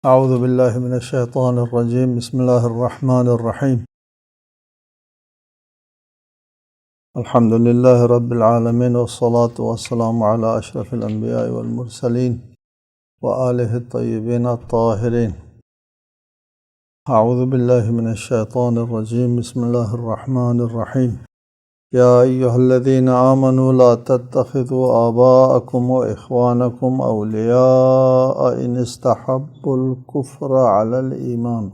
اعوذ باللہ من الشیطان الرجیم بسم اللہ الرحمن الرحیم الحمد للہ رب العالمین والصلاة والسلام علی اشرف الانبیاء والمرسلین وآلہ الطیبین الطاہرین۔ اعوذ باللہ من الشیطان الرجیم بسم اللہ الرحمن الرحیم یا ایہا الذین آمنوا لا تتخذوا آباءکم واخوانکم اولیاء ان استحبوا الکفر علی الایمان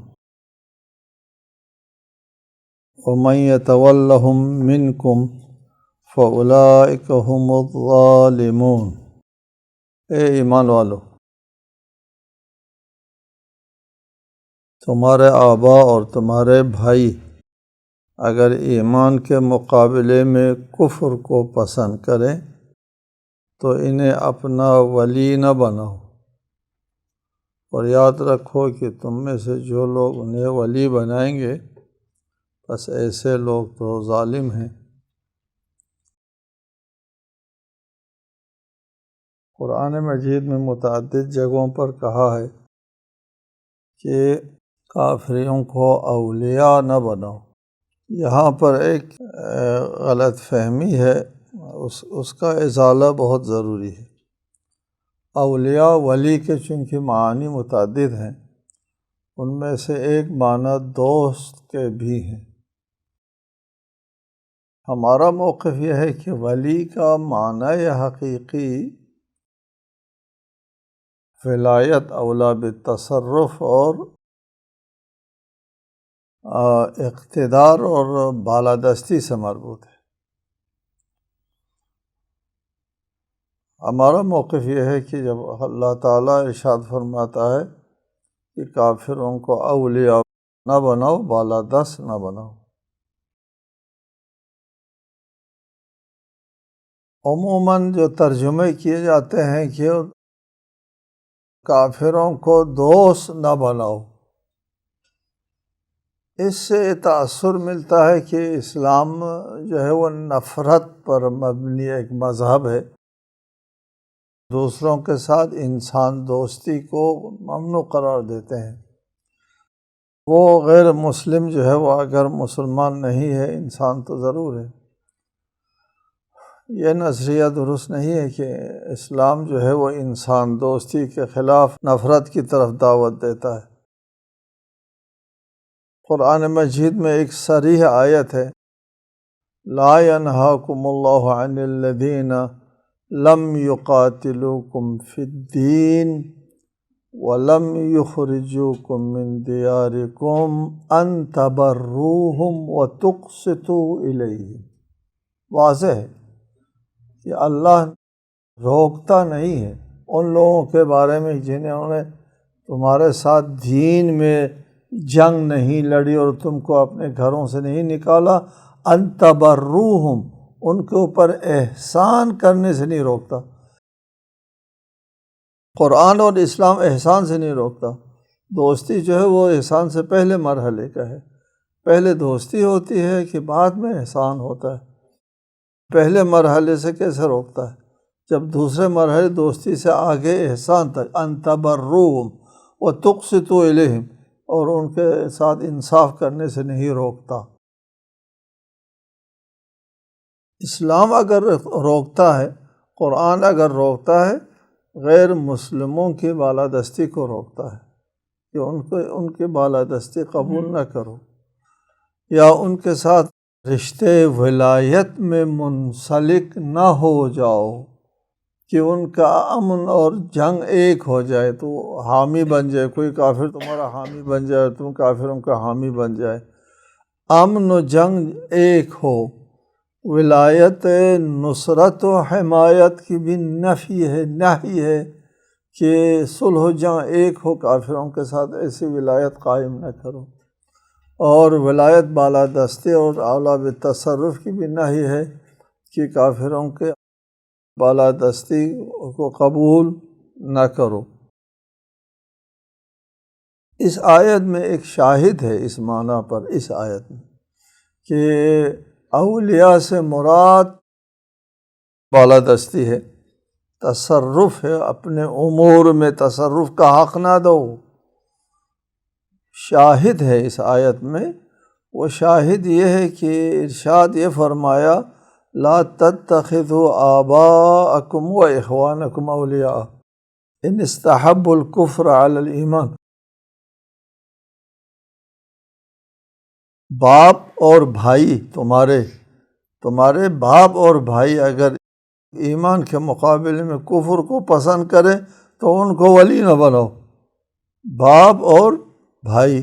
ومن یتولہم منکم فاولئک هم الظالمون۔ اے ایمان والو، تمہارے آبا اور تمہارے بھائی اگر ایمان کے مقابلے میں کفر کو پسند کریں تو انہیں اپنا ولی نہ بناؤ، اور یاد رکھو کہ تم میں سے جو لوگ انہیں ولی بنائیں گے بس ایسے لوگ تو ظالم ہیں۔ قرآن مجید میں متعدد جگہوں پر کہا ہے کہ کافروں کو اولیاء نہ بناؤ۔ یہاں پر ایک غلط فہمی ہے، اس کا ازالہ بہت ضروری ہے۔ اولیاء ولی کے چونکہ معانی متعدد ہیں، ان میں سے ایک معنی دوست کے بھی ہیں۔ ہمارا موقف یہ ہے کہ ولی کا معنی حقیقی ولایت اولا بالتصرف اور اقتدار اور بالادستی سے مربوط ہے۔ ہمارا موقف یہ ہے کہ جب اللہ تعالیٰ ارشاد فرماتا ہے کہ کافروں کو اولیاء نہ بناؤ، بالادست نہ بناؤ، عموماً جو ترجمے کیے جاتے ہیں کہ کافروں کو دوست نہ بناؤ، اس سے تاثر ملتا ہے کہ اسلام جو ہے وہ نفرت پر مبنی ایک مذہب ہے۔ دوسروں کے ساتھ انسان دوستی کو ممنوع قرار دیتے ہیں۔ وہ غیر مسلم جو ہے وہ اگر مسلمان نہیں ہے، انسان تو ضرور ہے۔ یہ نظریہ درست نہیں ہے کہ اسلام جو ہے وہ انسان دوستی کے خلاف نفرت کی طرف دعوت دیتا ہے۔ قرآن مجید میں ایک صریح آیت ہے، لا ینہاکم اللہ عن الذین لم یقاتلوکم فی الدین ولم یخرجوکم من دیارکم ان تبروہم وتقسطوا الیہم۔ واضح ہے کہ اللہ روکتا نہیں ہے ان لوگوں کے بارے میں جنہوں نے تمہارے ساتھ دین میں جنگ نہیں لڑی اور تم کو اپنے گھروں سے نہیں نکالا، ان تبروہم، ان کے اوپر احسان کرنے سے نہیں روکتا۔ قرآن اور اسلام احسان سے نہیں روکتا۔ دوستی جو ہے وہ احسان سے پہلے مرحلے کا ہے۔ پہلے دوستی ہوتی ہے کہ بعد میں احسان ہوتا ہے۔ پہلے مرحلے سے کیسے روکتا ہے جب دوسرے مرحلے دوستی سے آگے احسان تک، ان تبروہم وتقسطوا الیہم، اور ان کے ساتھ انصاف کرنے سے نہیں روکتا۔ اسلام اگر روکتا ہے، قرآن اگر روکتا ہے، غیر مسلموں کی بالادستی کو روکتا ہے کہ ان کی بالادستی قبول نہ کرو، یا ان کے ساتھ رشتے ولایت میں منسلک نہ ہو جاؤ کہ ان کا امن اور جنگ ایک ہو جائے، تو حامی بن جائے، کوئی کافر تمہارا حامی بن جائے، تم کافروں کا حامی بن جائے۔ امن و جنگ ایک ہو، ولایت نصرت و حمایت کی بھی نفی ہے کہ صلح و جنگ ایک ہو کافروں کے ساتھ، ایسی ولایت قائم نہ کرو۔ اور ولایت بالادستی اور اولا بالتصرف کی بھی نہی ہے کہ کافروں کے بالادستی کو قبول نہ کرو۔ اس آیت میں ایک شاہد ہے اس معنی پر، اس آیت میں کہ اولیاء سے مراد بالادستی ہے، تصرف ہے، اپنے امور میں تصرف کا حق نہ دو۔ شاہد ہے اس آیت میں، وہ شاہد یہ ہے کہ ارشاد یہ فرمایا لا تتخذوا آباءکم و اخوانکم اولیاء ان استحبوا الکفر علی الایمان۔ باپ اور بھائی تمہارے باپ اور بھائی اگر ایمان کے مقابلے میں کفر کو پسند کرے تو ان کو ولی نہ بناؤ، باپ اور بھائی،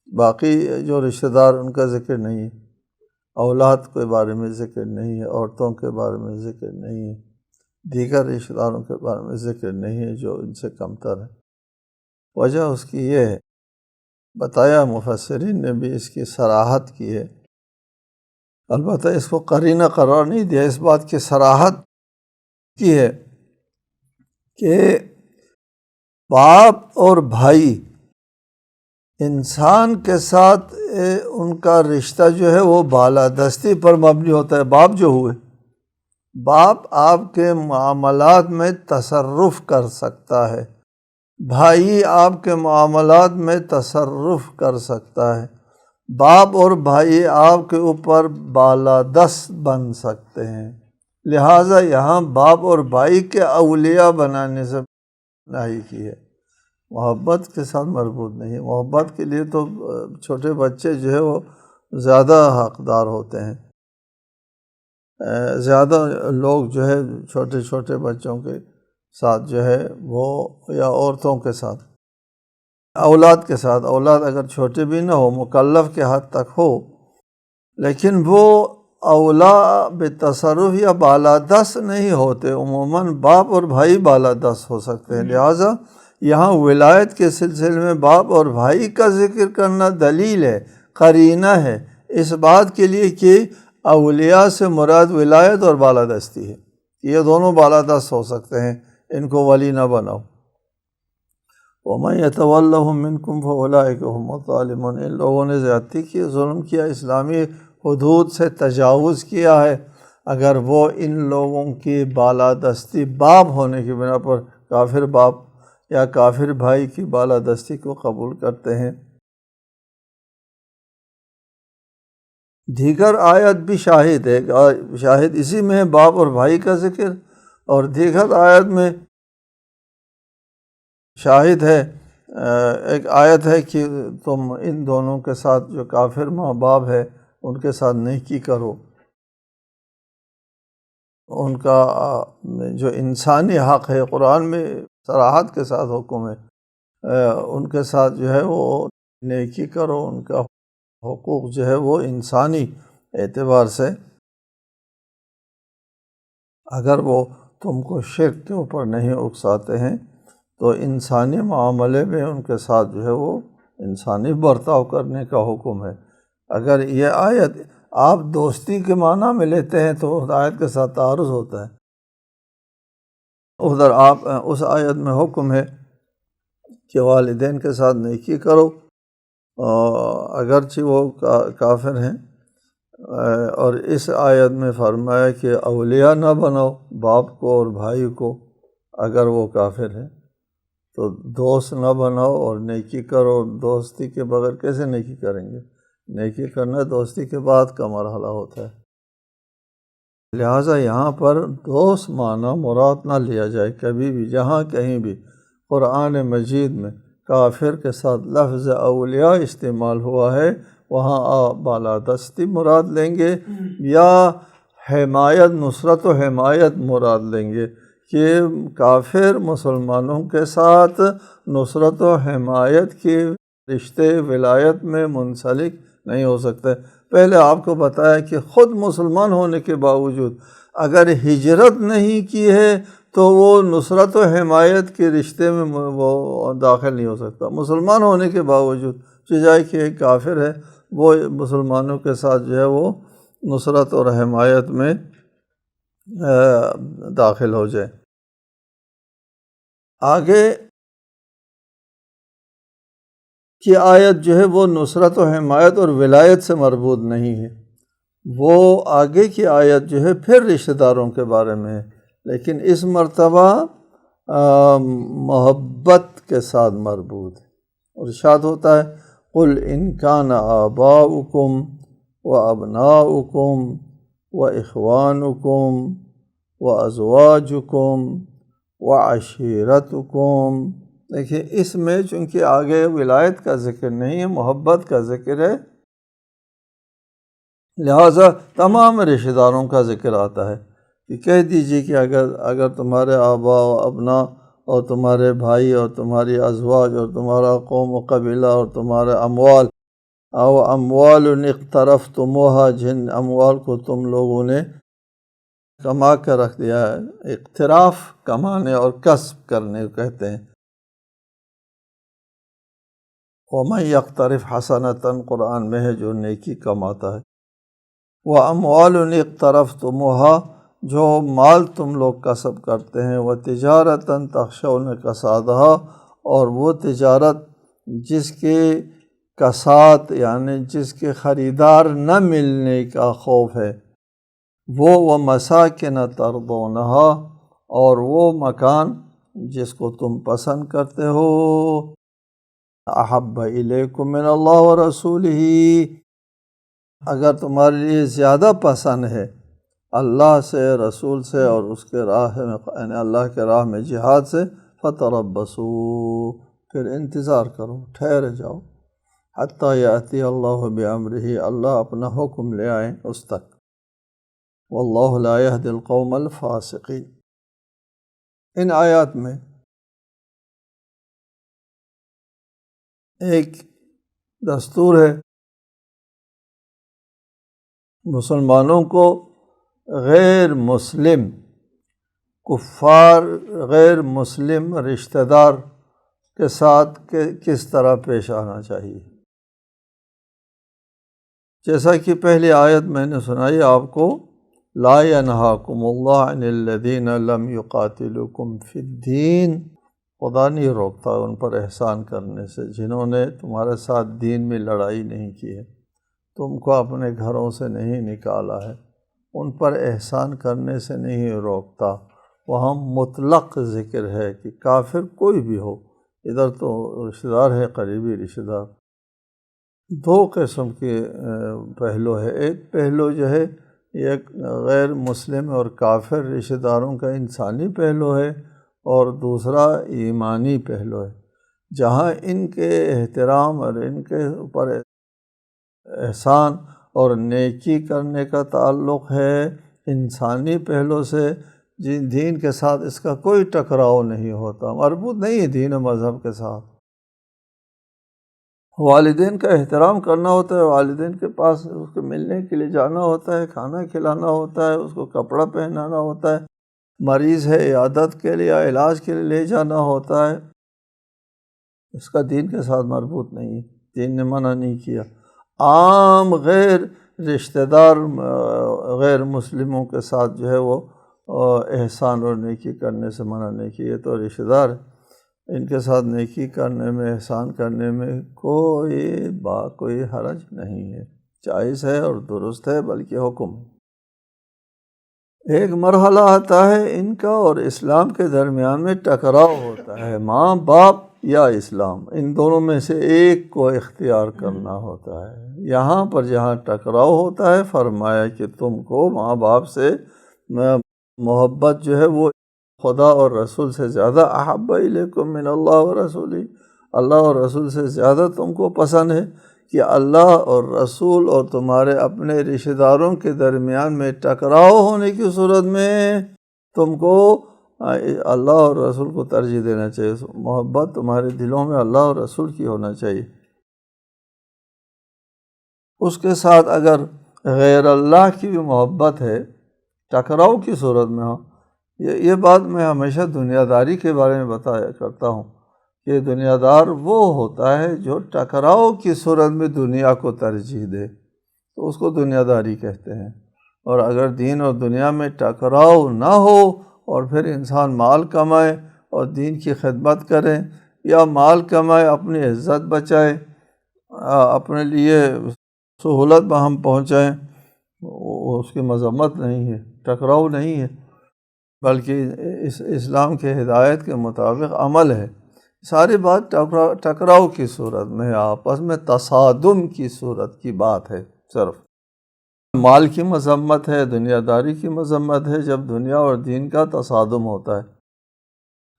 باقی جو رشتہ دار ان کا ذکر نہیں ہے، اولاد کے بارے میں ذکر نہیں ہے، عورتوں کے بارے میں ذکر نہیں ہے، دیگر رشتہ داروں کے بارے میں ذکر نہیں ہے جو ان سے کمتر ہے۔ وجہ اس کی یہ ہے، بتایا مفسرین نے بھی اس کی صراحت کی ہے، البتہ اس کو قرینہ قرار نہیں دیا، اس بات کی صراحت کی ہے کہ باپ اور بھائی انسان کے ساتھ ان کا رشتہ جو ہے وہ بالادستی پر مبنی ہوتا ہے۔ باپ جو ہوئے، باپ آپ کے معاملات میں تصرف کر سکتا ہے، بھائی آپ کے معاملات میں تصرف کر سکتا ہے، باپ اور بھائی آپ کے اوپر بالادست بن سکتے ہیں، لہٰذا یہاں باپ اور بھائی کے اولیاء بنانے سے نہی کی ہے، محبت کے ساتھ مربوط نہیں ہے۔ محبت کے لیے تو چھوٹے بچے جو ہے وہ زیادہ حقدار ہوتے ہیں، زیادہ لوگ جو ہے چھوٹے چھوٹے بچوں کے ساتھ جو ہے وہ، یا عورتوں کے ساتھ، اولاد کے ساتھ، اولاد اگر چھوٹے بھی نہ ہو، مکلف کے حد تک ہو، لیکن وہ اولا بتصرف یا بالادست نہیں ہوتے، عموماً باپ اور بھائی بالادست ہو سکتے ہیں۔ لہٰذا یہاں ولایت کے سلسلے میں باپ اور بھائی کا ذکر کرنا دلیل ہے، قرینہ ہے اس بات کے لیے کہ اولیاء سے مراد ولایت اور بالادستی ہے، یہ دونوں بالادست ہو سکتے ہیں، ان کو ولی نہ بناؤ۔ وَمَن يَتَوَلَّهُم مِّنكُمْ فَأُولَٰئِكَ هُمُ الظَّالِمُونَ، ان لوگوں نے زیادتی کی، ظلم کیا، اسلامی حدود سے تجاوز کیا ہے اگر وہ ان لوگوں کی بالادستی باپ ہونے کی بنا پر کافر باپ یا کافر بھائی کی بالادستی کو قبول کرتے ہیں۔ دیگر آیت بھی شاہد ہے، شاہد اسی میں ہے باپ اور بھائی کا ذکر، اور دیگر آیت میں شاہد ہے، ایک آیت ہے کہ تم ان دونوں کے ساتھ جو کافر ماں باپ ہے ان کے ساتھ نیکی کرو، ان کا جو انسانی حق ہے قرآن میں صراحت کے ساتھ حکم ہے، ان کے ساتھ جو ہے وہ نیکی کرو، ان کا حقوق جو ہے وہ انسانی اعتبار سے، اگر وہ تم کو شرک کے اوپر نہیں اکساتے ہیں تو انسانی معاملے میں ان کے ساتھ جو ہے وہ انسانی برتاؤ کرنے کا حکم ہے۔ اگر یہ آیت آپ دوستی کے معنی میں لیتے ہیں تو اس آیت کے ساتھ تعارض ہوتا ہے، ادھر آپ اس آیت میں حکم ہے کہ والدین کے ساتھ نیکی کرو اگرچہ وہ کافر ہیں، اور اس آیت میں فرمایا کہ اولیاء نہ بناؤ باپ کو اور بھائی کو اگر وہ کافر ہیں، تو دوست نہ بناؤ اور نیکی کرو۔ دوستی کے بغیر کیسے نیکی کریں گے؟ نیکی کرنا دوستی کے بعد کا مرحلہ ہوتا ہے، لہٰذا یہاں پر دوست معنی مراد نہ لیا جائے کبھی بھی، جہاں کہیں بھی قرآن مجید میں کافر کے ساتھ لفظ اولیاء استعمال ہوا ہے وہاں آپ بالادستی مراد لیں گے یا حمایت، نصرت و حمایت مراد لیں گے کہ کافر مسلمانوں کے ساتھ نصرت و حمایت کی رشتے ولایت میں منسلک نہیں ہو سکتے۔ پہلے آپ کو بتایا کہ خود مسلمان ہونے کے باوجود اگر ہجرت نہیں کی ہے تو وہ نصرت و حمایت کے رشتے میں وہ داخل نہیں ہو سکتا، مسلمان ہونے کے باوجود، چاہے کہ ایک کافر ہے وہ مسلمانوں کے ساتھ جو ہے وہ نصرت اور حمایت میں داخل ہو جائے۔ آگے کی آیت جو ہے وہ نصرت و حمایت اور ولایت سے مربوط نہیں ہے، وہ آگے کی آیت جو ہے پھر رشتہ داروں کے بارے میں ہے، لیکن اس مرتبہ محبت کے ساتھ مربوط ہے، اور ارشاد ہوتا ہے قل ان کان آباؤکم وابناؤکم واخوانکم وازواجکم وعشیرتکم۔ دیکھیے اس میں چونکہ آگے ولایت کا ذکر نہیں ہے، محبت کا ذکر ہے، لہٰذا تمام رشتہ داروں کا ذکر آتا ہے کہ کہہ دیجیے کہ اگر تمہارے آبا و ابنا اور تمہارے بھائی اور تمہاری ازواج اور تمہارا قوم و قبیلہ اور تمہارے اموال او اموال اقترفتموها، جن اموال کو تم لوگوں نے کما کر رکھ دیا ہے، اقتراف کمانے اور کسب کرنے کو کہتے ہیں۔ وَمَن يَقْتَرِفْ حَسَنَةً قرآن میں ہے جو نیکی کماتا ہے۔ وَأَمْوَالٌ اقْتَرَفْتُمُوهَا، جو مال تم لوگ کسب کرتے ہیں، وَتِجَارَةً تَخْشَوْنَ كَسَادَهَا، اور وہ تجارت جس کے کساد یعنی جس کے خریدار نہ ملنے کا خوف ہے، وہ وَمَسَاكِنَ تَرْضَوْنَهَا، اور وہ مکان جس کو تم پسند کرتے ہو، احب الیکم من اللہ ورسولہ، اگر تمہارے لیے زیادہ پسند ہے اللہ سے، رسول سے اور اس کے راہ میں یعنی اللہ کے راہ میں جہاد سے، فتربصوا، پھر انتظار کرو، ٹھہر جاؤ، حتی یأتی اللہ بامرہ، اللہ اپنا حکم لے آئیں اس تک، واللہ لا یہدی القوم الفاسقین۔ ان آیات میں ایک دستور ہے مسلمانوں کو غیر مسلم کفار، غیر مسلم رشتہ دار کے ساتھ کس طرح پیش آنا چاہیے۔ جیسا کہ پہلی آیت میں نے سنائی آپ کو، لا ینہاکم اللہ عن الذین لم یقاتلوکم فی الدین، خدا نہیں روکتا ان پر احسان کرنے سے جنہوں نے تمہارے ساتھ دین میں لڑائی نہیں کی ہے، تم کو اپنے گھروں سے نہیں نکالا ہے، ان پر احسان کرنے سے نہیں روکتا۔ وہاں مطلق ذکر ہے کہ کافر کوئی بھی ہو، ادھر تو رشتہ دار ہے، قریبی رشتہ دار۔ دو قسم کے پہلو ہے، ایک پہلو جو ہے ایک غیر مسلم اور کافر رشتہ داروں کا انسانی پہلو ہے، اور دوسرا ایمانی پہلو ہے، جہاں ان کے احترام اور ان کے اوپر احسان اور نیکی کرنے کا تعلق ہے انسانی پہلو سے، جن دین کے ساتھ اس کا کوئی ٹکراؤ نہیں ہوتا، مربوط نہیں ہے دین و مذہب کے ساتھ۔ والدین کا احترام کرنا ہوتا ہے، والدین کے پاس اس کو ملنے کے لیے جانا ہوتا ہے، کھانا کھلانا ہوتا ہے، اس کو کپڑا پہنانا ہوتا ہے، مریض ہے عیادت کے لیے یا علاج کے لیے لے جانا ہوتا ہے، اس کا دین کے ساتھ مربوط نہیں ہے، دین نے منع نہیں کیا۔ عام غیر رشتہ دار غیر مسلموں کے ساتھ جو ہے وہ احسان اور نیکی کرنے سے منع نہیں کیا، یہ تو رشتہ دار ہے، ان کے ساتھ نیکی کرنے میں، احسان کرنے میں کوئی حرج نہیں ہے، جائز ہے اور درست ہے، بلکہ حکم ہے۔ ایک مرحلہ آتا ہے ان کا اور اسلام کے درمیان میں ٹکراؤ ہوتا ہے، ماں باپ یا اسلام، ان دونوں میں سے ایک کو اختیار کرنا ہوتا ہے۔ یہاں پر جہاں ٹکراؤ ہوتا ہے فرمایا کہ تم کو ماں باپ سے محبت جو ہے وہ خدا اور رسول سے زیادہ، احب الیکم من اللہ ورسولہ، اللہ اور رسول سے زیادہ تم کو پسند ہے کہ اللہ اور رسول اور تمہارے اپنے رشتہ داروں کے درمیان میں ٹکراؤ ہونے کی صورت میں تم کو اللہ اور رسول کو ترجیح دینا چاہیے، محبت تمہارے دلوں میں اللہ اور رسول کی ہونا چاہیے۔ اس کے ساتھ اگر غیر اللہ کی بھی محبت ہے ٹکراؤ کی صورت میں ہو، یہ بات میں ہمیشہ دنیا داری کے بارے میں بتایا کرتا ہوں کہ دنیا دار وہ ہوتا ہے جو ٹکراؤ کی صورت میں دنیا کو ترجیح دے، تو اس کو دنیا داری کہتے ہیں۔ اور اگر دین اور دنیا میں ٹکراؤ نہ ہو اور پھر انسان مال کمائے اور دین کی خدمت کرے، یا مال کمائے اپنی عزت بچائے، اپنے لیے سہولت بہم پہنچائیں، اس کی مذمت نہیں ہے، ٹکراؤ نہیں ہے، بلکہ اسلام کے ہدایت کے مطابق عمل ہے ساری بات ٹکراؤ کی صورت میں، آپس میں تصادم کی صورت کی بات ہے۔ صرف مال کی مذمت ہے، دنیا داری کی مذمت ہے جب دنیا اور دین کا تصادم ہوتا ہے،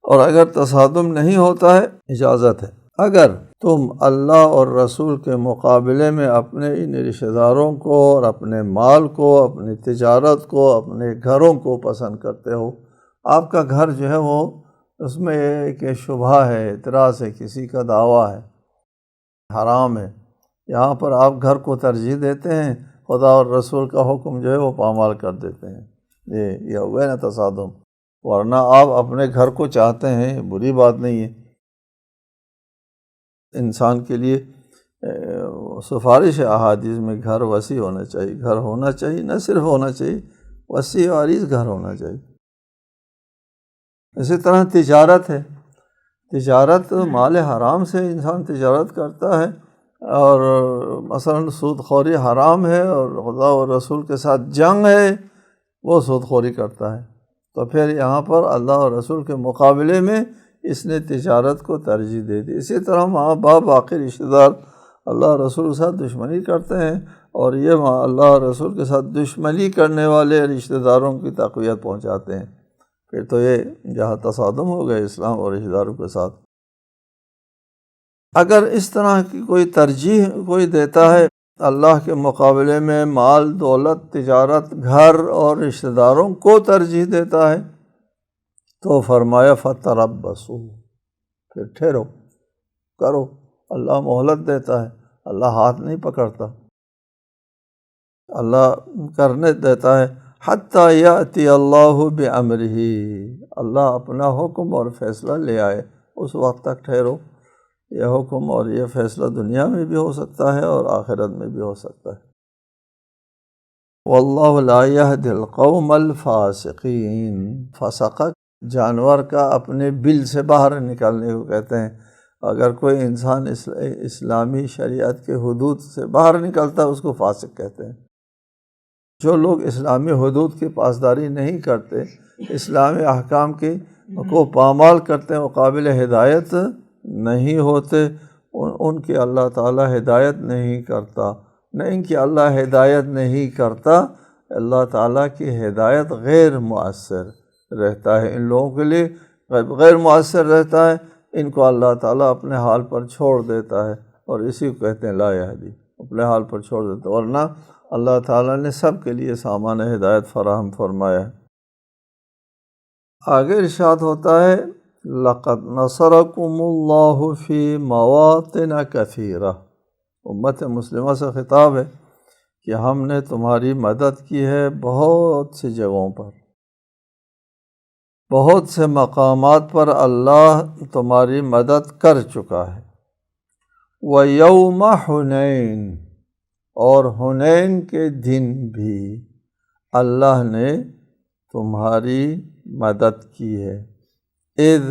اور اگر تصادم نہیں ہوتا ہے اجازت ہے۔ اگر تم اللہ اور رسول کے مقابلے میں اپنے ان رشتہ داروں کو اور اپنے مال کو، اپنی تجارت کو، اپنے گھروں کو پسند کرتے ہو، آپ کا گھر جو ہے وہ اس میں ایک شبہ ہے، اعتراض ہے، کسی کا دعویٰ ہے، حرام ہے، یہاں پر آپ گھر کو ترجیح دیتے ہیں، خدا اور رسول کا حکم جو ہے وہ پامال کر دیتے ہیں، یہ ہو گیا نا تصادم۔ ورنہ آپ اپنے گھر کو چاہتے ہیں، بری بات نہیں ہے، انسان کے لیے سفارش احادیث میں گھر وسیع ہونا چاہیے، گھر ہونا چاہیے، نہ صرف ہونا چاہیے، وسیع و عریض گھر ہونا چاہیے۔ اسی طرح تجارت ہے، تجارت مال حرام سے انسان تجارت کرتا ہے، اور مثلا سود خوری حرام ہے اور خدا و رسول کے ساتھ جنگ ہے، وہ سود خوری کرتا ہے، تو پھر یہاں پر اللہ اور رسول کے مقابلے میں اس نے تجارت کو ترجیح دے دی۔ اسی طرح ماں باپ، باقی رشتہ دار اللہ اور رسول کے ساتھ دشمنی کرتے ہیں، اور یہ اللہ اور رسول کے ساتھ دشمنی کرنے والے رشتہ داروں کی تقویت پہنچاتے ہیں، پھر تو یہ جہاں تصادم ہو گئے اسلام اور رشتہ داروں کے ساتھ۔ اگر اس طرح کی کوئی ترجیح کوئی دیتا ہے اللہ کے مقابلے میں، مال، دولت، تجارت، گھر اور رشتہ داروں کو ترجیح دیتا ہے، تو فرمایا فَتَرَبَّصُوا، پھر ٹھہرو، کرو، اللہ مہلت دیتا ہے، اللہ ہاتھ نہیں پکڑتا، اللہ کرنے دیتا ہے، حَتَّى يَأْتِيَ اللَّهُ بِأَمْرِهِ، اللہ اپنا حکم اور فیصلہ لے آئے، اس وقت تک ٹھہرو۔ یہ حکم اور یہ فیصلہ دنیا میں بھی ہو سکتا ہے اور آخرت میں بھی ہو سکتا ہے۔ وَاللَّهُ لَا يَهْدِي الْقَوْمَ الْفَاسِقِينَ، فسقت جانور کا اپنے بل سے باہر نکلنے کو کہتے ہیں۔ اگر کوئی انسان اسلامی شریعت کے حدود سے باہر نکلتا ہے اس کو فاسق کہتے ہیں۔ جو لوگ اسلامی حدود کی پاسداری نہیں کرتے، اسلامی احکام کو پامال کرتے ہیں، وہ قابل ہدایت نہیں ہوتے، ان کی اللہ تعالیٰ ہدایت نہیں کرتا، نہ ان کی اللہ ہدایت نہیں کرتا، اللہ تعالیٰ کی ہدایت غیر مؤثر رہتا ہے، ان لوگوں کے لیے غیر مؤثر رہتا ہے، ان کو اللہ تعالیٰ اپنے حال پر چھوڑ دیتا ہے، اور اسی کو کہتے ہیں لا یہدی، اپنے حال پر چھوڑ دیتا ہے، ورنہ اللہ تعالیٰ نے سب کے لیے سامان ہدایت فراہم فرمایا ہے۔ آگے ارشاد ہوتا ہے لَقَدْ نَصَرَكُمُ اللَّهُ فِي مَوَاطِنَ كَثِيرَةٍ، امت مسلمہ سے خطاب ہے کہ ہم نے تمہاری مدد کی ہے بہت سی جگہوں پر، بہت سے مقامات پر اللہ تمہاری مدد کر چکا ہے۔ وَيَوْمَ حُنَيْن، اور حنین کے دن بھی اللہ نے تمہاری مدد کی ہے۔ اذ،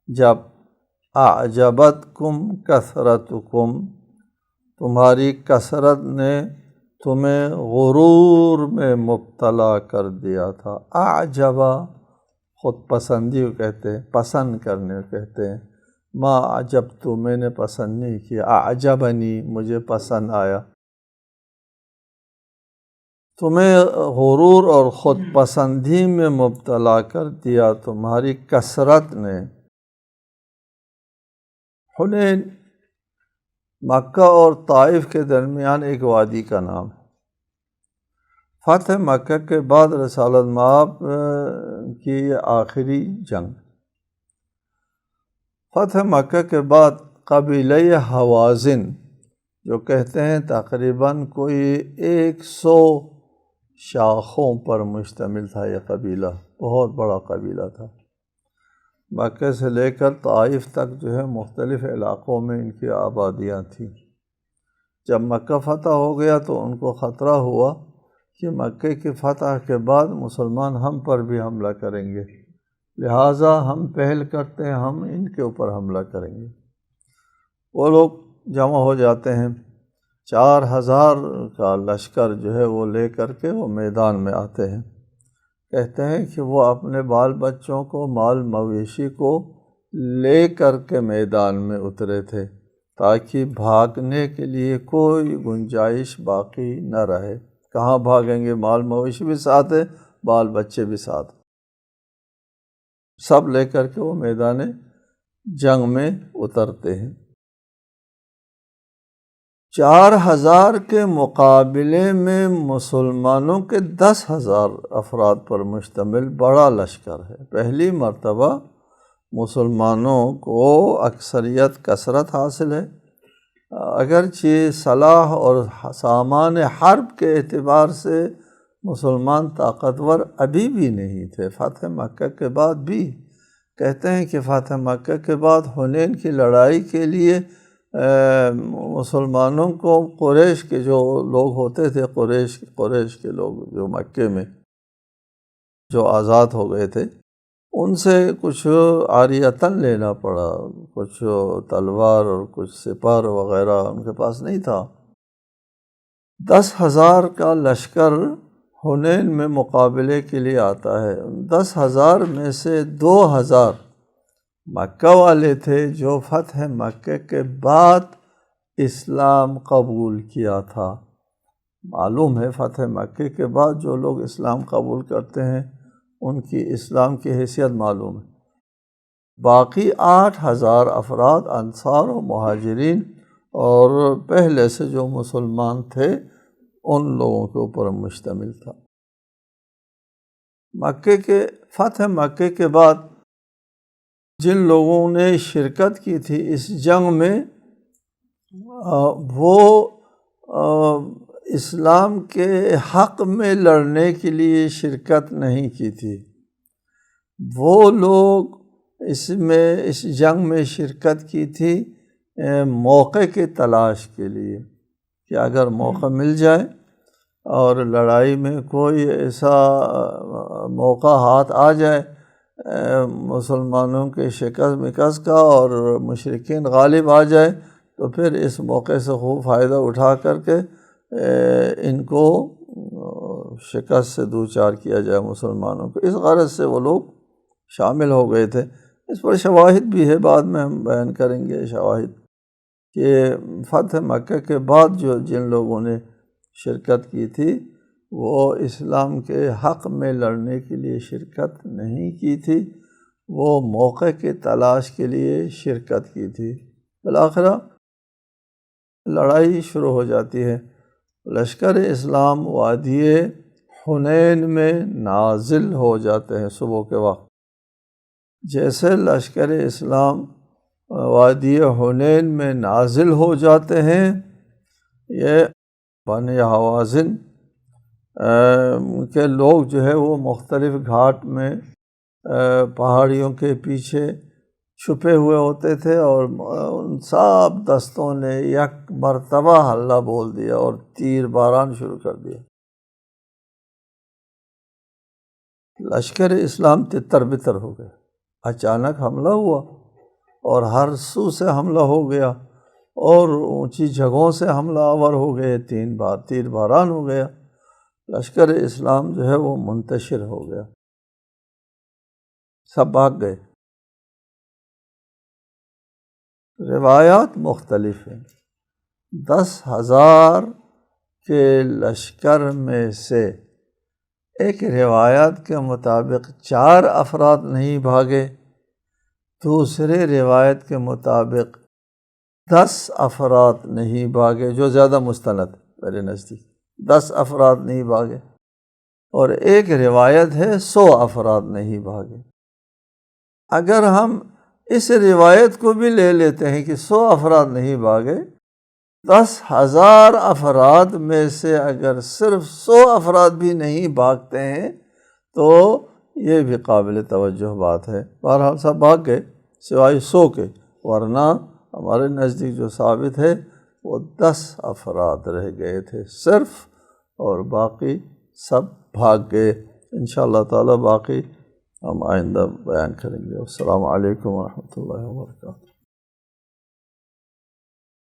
جب، اعجبتکم کثرتکم، تمہاری کثرت نے تمہیں غرور میں مبتلا کر دیا تھا۔ اعجبا خود پسندی کو کہتے ہیں، پسند کرنے کو کہتے ہیں۔ ما اعجبت، میں نے پسند نہیں کیا، اعجبنی، مجھے پسند آیا۔ تمہیں غرور اور خود پسندی میں مبتلا کر دیا تمہاری کثرت نے۔ حنین مکہ اور طائف کے درمیان ایک وادی کا نام ہے۔ فتح مکہ کے بعد رسالت مآب کی آخری جنگ۔ فتح مکہ کے بعد قبیلہ حوازن، جو کہتے ہیں تقریباً کوئی 100 شاخوں پر مشتمل تھا، یہ قبیلہ بہت بڑا قبیلہ تھا۔ مکہ سے لے کر طائف تک جو ہے مختلف علاقوں میں ان کی آبادیاں تھیں۔ جب مکہ فتح ہو گیا تو ان کو خطرہ ہوا کہ مکہ کی فتح کے بعد مسلمان ہم پر بھی حملہ کریں گے، لہٰذا ہم پہل کرتے ہیں، ہم ان کے اوپر حملہ کریں گے۔ وہ لوگ جمع ہو جاتے ہیں، 4000 کا لشکر جو ہے وہ لے کر کے وہ میدان میں آتے ہیں۔ کہتے ہیں کہ وہ اپنے بال بچوں کو، مال مویشی کو لے کر کے میدان میں اترے تھے تاکہ بھاگنے کے لیے کوئی گنجائش باقی نہ رہے۔ کہاں بھاگیں گے؟ مال مویشی بھی ساتھ ہے، بال بچے بھی ساتھ، سب لے کر کے وہ میدان جنگ میں اترتے ہیں۔ 4000 کے مقابلے میں مسلمانوں کے 10,000 افراد پر مشتمل بڑا لشکر ہے۔ پہلی مرتبہ مسلمانوں کو اکثریت کثرت حاصل ہے، اگرچہ صلاح اور سامان حرب کے اعتبار سے مسلمان طاقتور ابھی بھی نہیں تھے۔ فتح مکہ کے بعد بھی کہتے ہیں کہ فتح مکہ کے بعد حنین کی لڑائی کے لیے مسلمانوں کو قریش کے جو لوگ ہوتے تھے، قریش کے لوگ جو مکے میں جو آزاد ہو گئے تھے، ان سے کچھ عاریتاً لینا پڑا، کچھ تلوار اور کچھ سپر وغیرہ ان کے پاس نہیں تھا۔ 10,000 کا لشکر حنین میں مقابلے کے لیے آتا ہے۔ 10,000 میں سے 2,000 مکہ والے تھے جو فتح مکہ کے بعد اسلام قبول کیا تھا۔ معلوم ہے فتح مکہ کے بعد جو لوگ اسلام قبول کرتے ہیں ان کی اسلام کی حیثیت معلوم ہے۔ باقی 8,000 افراد انصار و مہاجرین اور پہلے سے جو مسلمان تھے ان لوگوں کے اوپر مشتمل تھا۔ فتح مکہ کے بعد جن لوگوں نے شرکت کی تھی اس جنگ میں، وہ اسلام کے حق میں لڑنے کے لیے شرکت نہیں کی تھی۔ وہ لوگ اس جنگ میں شرکت کی تھی موقع کی تلاش کے لیے، کہ اگر موقع مل جائے اور لڑائی میں کوئی ایسا موقع ہاتھ آ جائے مسلمانوں کے شکست کا اور مشرکین غالب آ جائے تو پھر اس موقع سے خوب فائدہ اٹھا کر کے ان کو شکست سے دوچار کیا جائے مسلمانوں کو۔ اس غرض سے وہ لوگ شامل ہو گئے تھے۔ اس پر شواہد بھی ہے، بعد میں ہم بیان کریں گے شواہد، کہ فتح مکہ کے بعد جن لوگوں نے شرکت کی تھی وہ اسلام کے حق میں لڑنے کے لیے شرکت نہیں کی تھی، وہ موقع کی تلاش کے لیے شرکت کی تھی۔ بالآخر لڑائی شروع ہو جاتی ہے۔ لشکر اسلام وادی حنین میں نازل ہو جاتے ہیں صبح کے وقت۔ جیسے لشکر اسلام وادی حنین میں نازل ہو جاتے ہیں، یہ بنی حوازن کے لوگ جو ہے وہ مختلف گھاٹ میں پہاڑیوں کے پیچھے چھپے ہوئے ہوتے تھے، اور ان سب دستوں نے یک مرتبہ حلہ بول دیا اور تیر باران شروع کر دیا۔ لشکر اسلام تتر بتر ہو گئے، اچانک حملہ ہوا اور ہر سو سے حملہ ہو گیا اور اونچی جگہوں سے حملہ آور ہو گئے، 3 بار تیر باران ہو گیا۔ لشکر اسلام جو ہے وہ منتشر ہو گیا، سب بھاگ گئے۔ روایات مختلف ہیں۔ 10,000 کے لشکر میں سے ایک روایت کے مطابق 4 افراد نہیں بھاگے، دوسرے روایت کے مطابق 10 افراد نہیں بھاگے، جو زیادہ مستند میرے نزدیک 10 افراد نہیں بھاگے، اور ایک روایت ہے 100 افراد نہیں بھاگے۔ اگر ہم اس روایت کو بھی لے لیتے ہیں کہ 100 افراد نہیں بھاگے، 10,000 افراد میں سے اگر صرف 100 افراد بھی نہیں بھاگتے ہیں تو یہ بھی قابل توجہ بات ہے۔ بہرحال سب بھاگ گئے سوائے 100 کے، ورنہ ہمارے نزدیک جو ثابت ہے وہ 10 افراد رہ گئے تھے صرف، اور باقی سب بھاگ گئے۔ انشاءاللہ تعالی باقی ہم آئندہ بیان کریں گے۔ السلام علیکم ورحمۃ اللہ وبرکاتہ۔